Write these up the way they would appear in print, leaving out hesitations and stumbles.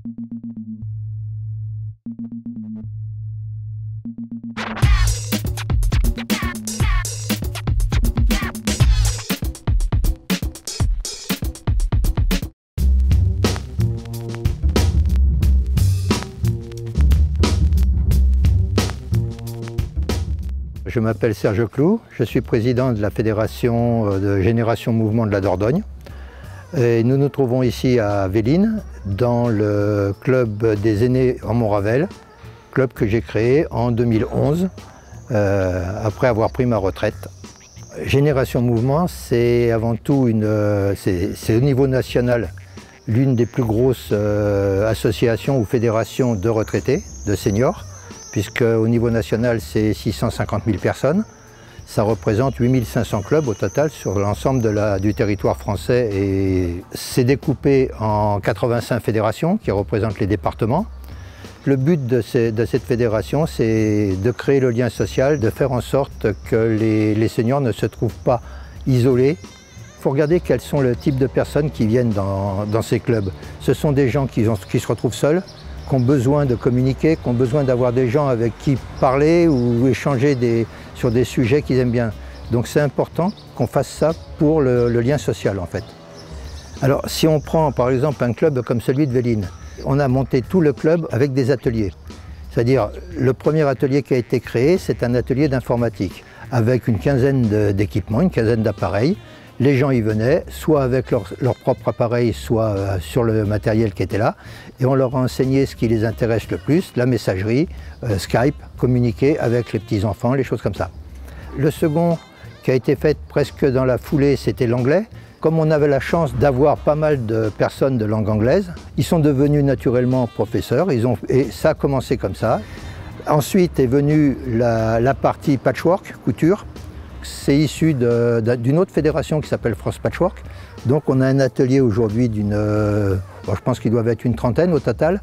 Je m'appelle Serge Clou, je suis président de la Fédération de Génération Mouvement de la Dordogne. Et nous nous trouvons ici à Vélines, dans le club des aînés en Montravel, club que j'ai créé en 2011, après avoir pris ma retraite. Génération Mouvement, c'est avant tout c'est au niveau national l'une des plus grosses associations ou fédérations de retraités, de seniors, puisque au niveau national, c'est 650 000 personnes. Ça représente 8 500 clubs au total sur l'ensemble du territoire français. Et c'est découpé en 85 fédérations qui représentent les départements. Le but de cette fédération, c'est de créer le lien social, de faire en sorte que les seniors ne se trouvent pas isolés. Il faut regarder quels sont le type de personnes qui viennent dans ces clubs. Ce sont des gens qui se retrouvent seuls, qui ont besoin de communiquer, qui ont besoin d'avoir des gens avec qui parler ou échanger sur des sujets qu'ils aiment bien. Donc c'est important qu'on fasse ça pour le lien social en fait. Alors si on prend par exemple un club comme celui de Vélines, on a monté tout le club avec des ateliers. C'est-à-dire le premier atelier qui a été créé, c'est un atelier d'informatique avec une quinzaine d'équipements, une quinzaine d'appareils. Les gens y venaient, soit avec leur propre appareil, soit sur le matériel qui était là. Et on leur a enseigné ce qui les intéresse le plus, la messagerie, Skype, communiquer avec les petits-enfants, les choses comme ça. Le second, qui a été fait presque dans la foulée, c'était l'anglais. Comme on avait la chance d'avoir pas mal de personnes de langue anglaise, ils sont devenus naturellement professeurs, et ça a commencé comme ça. Ensuite est venue la partie patchwork, couture. C'est issu d'une autre fédération qui s'appelle France Patchwork. Donc on a un atelier aujourd'hui je pense qu'ils doivent être une trentaine au total,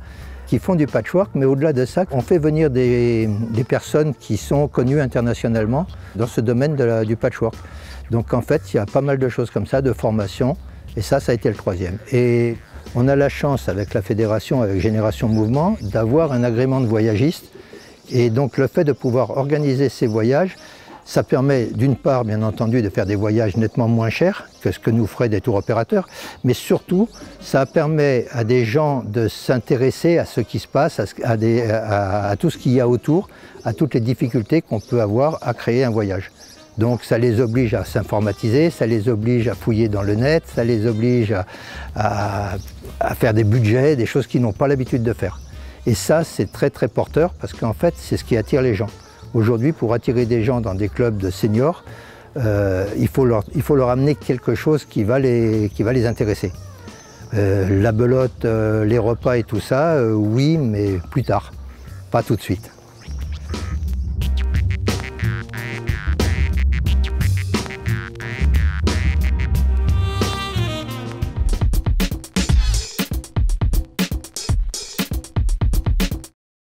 qui font du patchwork, mais au-delà de ça, on fait venir des personnes qui sont connues internationalement dans ce domaine du patchwork. Donc en fait, il y a pas mal de choses comme ça, de formation, et ça a été le troisième. Et on a la chance avec la fédération, avec Génération Mouvement, d'avoir un agrément de voyagiste. Et donc le fait de pouvoir organiser ces voyages, ça permet d'une part, bien entendu, de faire des voyages nettement moins chers que ce que nous feraient des tours opérateurs, mais surtout, ça permet à des gens de s'intéresser à ce qui se passe, à tout ce qu'il y a autour, à toutes les difficultés qu'on peut avoir à créer un voyage. Donc ça les oblige à s'informatiser, ça les oblige à fouiller dans le net, ça les oblige à faire des budgets, des choses qu'ils n'ont pas l'habitude de faire. Et ça, c'est très très porteur parce qu'en fait, c'est ce qui attire les gens. Aujourd'hui, pour attirer des gens dans des clubs de seniors, il faut leur amener quelque chose qui va les intéresser. La belote, les repas et tout ça, oui, mais plus tard, pas tout de suite.